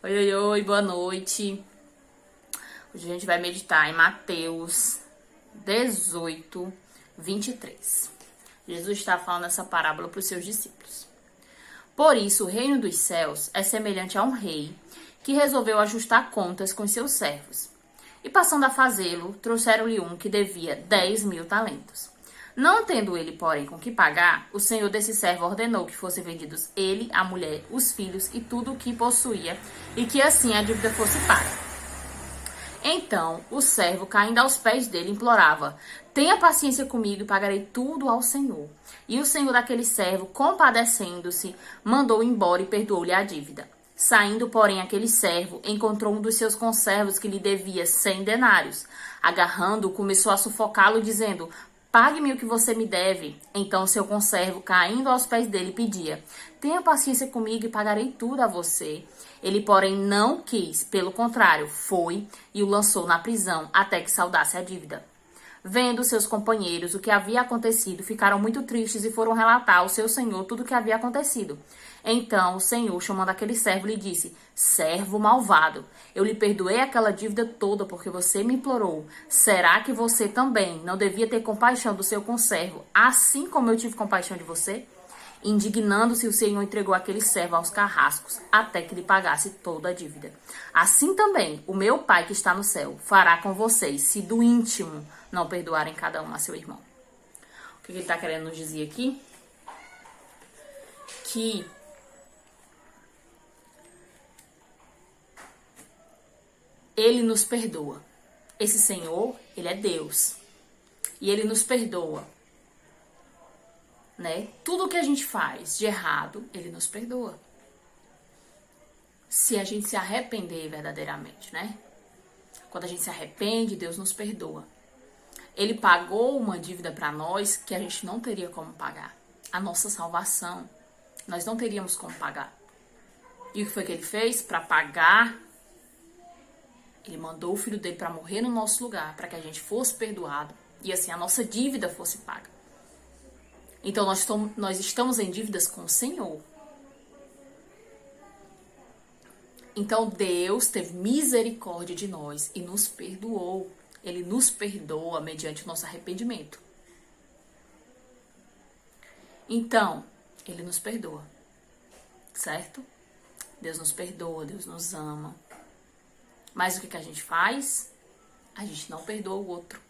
Oi, oi, oi, boa noite. Hoje a gente vai meditar em Mateus 18, 23. Jesus está falando essa parábola para os seus discípulos. Por isso, o reino dos céus é semelhante a um rei que resolveu ajustar contas com seus servos. E passando a fazê-lo, trouxeram-lhe um que devia 10.000 talentos. Não tendo ele, porém, com que pagar, o senhor desse servo ordenou que fossem vendidos ele, a mulher, os filhos e tudo o que possuía, e que assim a dívida fosse paga. Então o servo, caindo aos pés dele, implorava: tenha paciência comigo e pagarei tudo ao senhor. E o senhor daquele servo, compadecendo-se, mandou embora e perdoou-lhe a dívida. Saindo, porém, aquele servo encontrou um dos seus conservos que lhe devia 100 denários. Agarrando-o, começou a sufocá-lo, dizendo: pague-me o que você me deve. Então seu conservo, caindo aos pés dele, pedia: tenha paciência comigo e pagarei tudo a você. Ele, porém, não quis, pelo contrário, foi e o lançou na prisão até que saudasse a dívida. Vendo seus companheiros o que havia acontecido, ficaram muito tristes e foram relatar ao seu senhor tudo o que havia acontecido. Então o senhor, chamando aquele servo, lhe disse: servo malvado, eu lhe perdoei aquela dívida toda porque você me implorou. Será que você também não devia ter compaixão do seu conservo, assim como eu tive compaixão de você? Indignando-se, o senhor entregou aquele servo aos carrascos, até que lhe pagasse toda a dívida. Assim também, o meu Pai que está no céu fará com vocês, se do íntimo não perdoarem cada um a seu irmão. O que ele está querendo nos dizer aqui? Que ele nos perdoa. Esse Senhor, ele é Deus. E ele nos perdoa. Né? Tudo que a gente faz de errado, ele nos perdoa. Se a gente se arrepender verdadeiramente, né? Quando a gente se arrepende, Deus nos perdoa. Ele pagou uma dívida para nós que a gente não teria como pagar. A nossa salvação, nós não teríamos como pagar. E o que foi que ele fez? Para pagar, ele mandou o filho dele para morrer no nosso lugar, para que a gente fosse perdoado e assim a nossa dívida fosse paga. Então nós estamos em dívidas com o Senhor. Então Deus teve misericórdia de nós e nos perdoou. Ele nos perdoa mediante o nosso arrependimento. Então, ele nos perdoa. Certo? Deus nos perdoa, Deus nos ama. Mas o que a gente faz? A gente não perdoa o outro.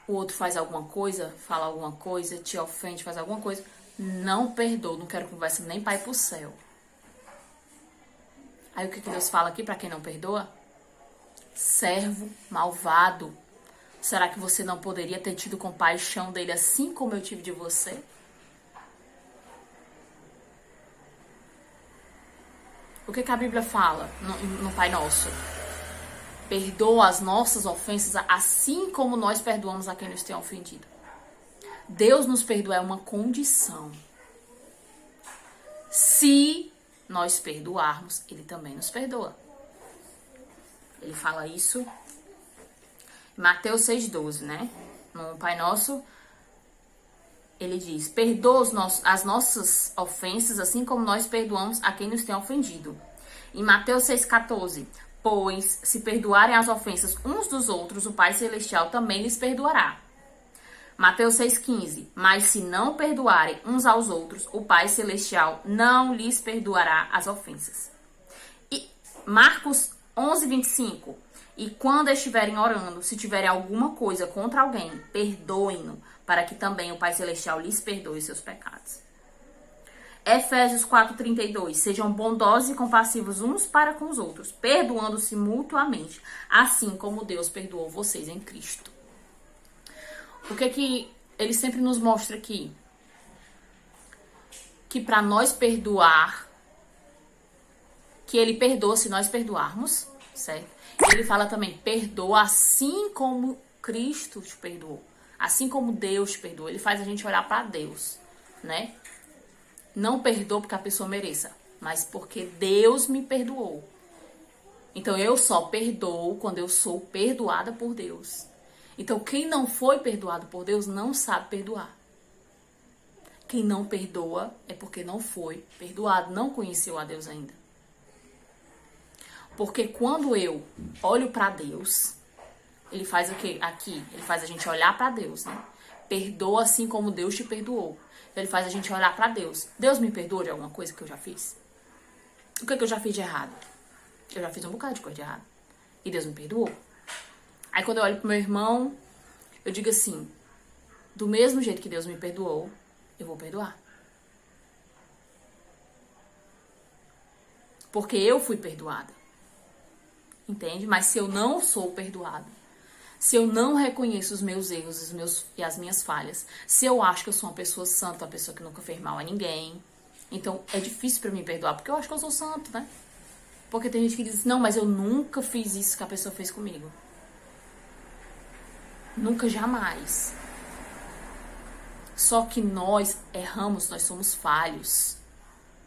O outro faz alguma coisa, fala alguma coisa, te ofende, faz alguma coisa. Não perdoa, não quero conversa nem para ir pro céu. Aí o que Deus fala aqui para quem não perdoa? Servo malvado. Será que você não poderia ter tido compaixão dele assim como eu tive de você? O que a Bíblia fala no Pai Nosso? Perdoa as nossas ofensas assim como nós perdoamos a quem nos tem ofendido. Deus nos perdoa é uma condição. Se nós perdoarmos, ele também nos perdoa. Ele fala isso em Mateus 6,12, né? No Pai Nosso, ele diz: perdoa as nossas ofensas assim como nós perdoamos a quem nos tem ofendido. Em Mateus 6,14, pois se perdoarem as ofensas uns dos outros, o Pai Celestial também lhes perdoará. Mateus 6,15, mas se não perdoarem uns aos outros, o Pai Celestial não lhes perdoará as ofensas. E Marcos 11,25, e quando estiverem orando, se tiverem alguma coisa contra alguém, perdoem-no, para que também o Pai Celestial lhes perdoe seus pecados. Efésios 4,32, sejam bondosos e compassivos uns para com os outros, perdoando-se mutuamente, assim como Deus perdoou vocês em Cristo. O que ele sempre nos mostra aqui? Que para nós perdoar, que ele perdoa se nós perdoarmos, certo? Ele fala também, perdoa assim como Cristo te perdoou, assim como Deus te perdoou. Ele faz a gente olhar para Deus, né? Não perdoa porque a pessoa mereça, mas porque Deus me perdoou. Então eu só perdoo quando eu sou perdoada por Deus. Então quem não foi perdoado por Deus não sabe perdoar. Quem não perdoa é porque não foi perdoado, não conheceu a Deus ainda. Porque quando eu olho pra Deus, ele faz o quê? Aqui, ele faz a gente olhar pra Deus, né? Perdoa assim como Deus te perdoou. Então, ele faz a gente olhar pra Deus. Deus me perdoa de alguma coisa que eu já fiz? O que eu já fiz de errado? Eu já fiz um bocado de coisa de errado. E Deus me perdoou. Aí quando eu olho pro meu irmão, eu digo assim, do mesmo jeito que Deus me perdoou, eu vou perdoar. Porque eu fui perdoada. Entende? Mas se eu não sou perdoado, se eu não reconheço os meus erros e as minhas falhas, se eu acho que eu sou uma pessoa santa, uma pessoa que nunca fez mal a ninguém, então é difícil pra mim perdoar, porque eu acho que eu sou santo, né? Porque tem gente que diz, não, mas eu nunca fiz isso que a pessoa fez comigo. Nunca, jamais. Só que nós erramos, nós somos falhos.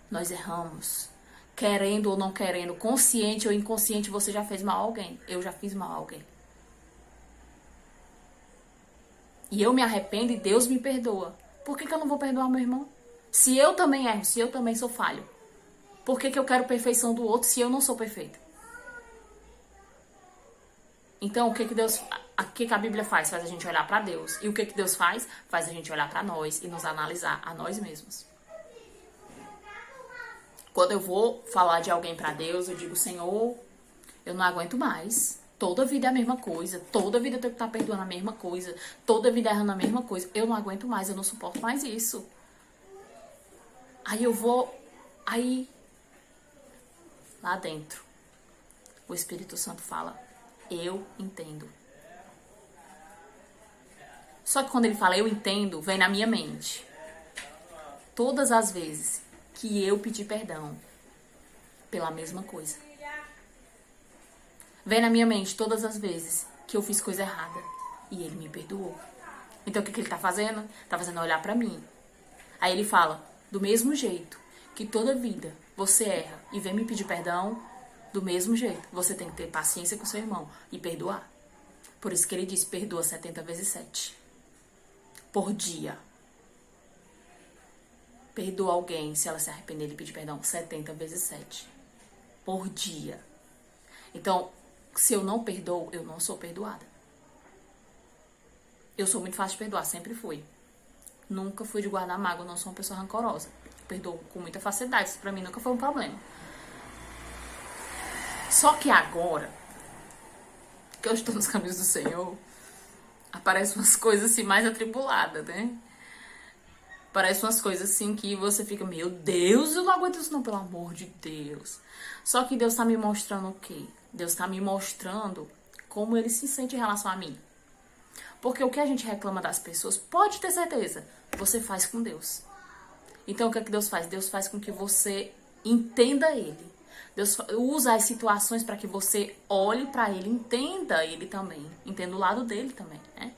Nós erramos. Querendo ou não querendo, consciente ou inconsciente, você já fez mal a alguém. Eu já fiz mal a alguém. E eu me arrependo e Deus me perdoa. Por que eu não vou perdoar meu irmão? Se eu também erro, se eu também sou falho. Por que eu quero perfeição do outro se eu não sou perfeita? Então, o que a Bíblia faz? Faz a gente olhar pra Deus. E o que Deus faz? Faz a gente olhar pra nós e nos analisar a nós mesmos. Quando eu vou falar de alguém pra Deus, eu digo, Senhor, eu não aguento mais. Toda vida é a mesma coisa. Toda vida eu tenho que estar perdoando a mesma coisa. Toda vida errando a mesma coisa. Eu não aguento mais, eu não suporto mais isso. Aí, lá dentro, o Espírito Santo fala, eu entendo. Só que quando ele fala eu entendo, vem na minha mente. Todas as vezes que eu pedi perdão pela mesma coisa. Vem na minha mente todas as vezes que eu fiz coisa errada e ele me perdoou. Então o que ele tá fazendo? Tá fazendo olhar pra mim. Aí ele fala, do mesmo jeito que toda vida você erra e vem me pedir perdão, do mesmo jeito você tem que ter paciência com seu irmão e perdoar. Por isso que ele diz, perdoa 70 vezes 7. Por dia. Perdoa alguém se ela se arrepender e pedir perdão 70 vezes 7. Por dia. Então, se eu não perdoo, eu não sou perdoada. Eu sou muito fácil de perdoar, sempre fui. Nunca fui de guardar mágoa, não sou uma pessoa rancorosa. Eu perdoo com muita facilidade, isso pra mim nunca foi um problema. Só que agora, que eu estou nos caminhos do Senhor, aparecem umas coisas assim mais atribuladas, né? Parece umas coisas assim que você fica, meu Deus, eu não aguento isso não, pelo amor de Deus. Só que Deus tá me mostrando o quê? Deus tá me mostrando como ele se sente em relação a mim. Porque o que a gente reclama das pessoas, pode ter certeza, você faz com Deus. Então o que é que Deus faz? Deus faz com que você entenda ele. Deus usa as situações para que você olhe para ele, entenda ele também. Entenda o lado dele também, né?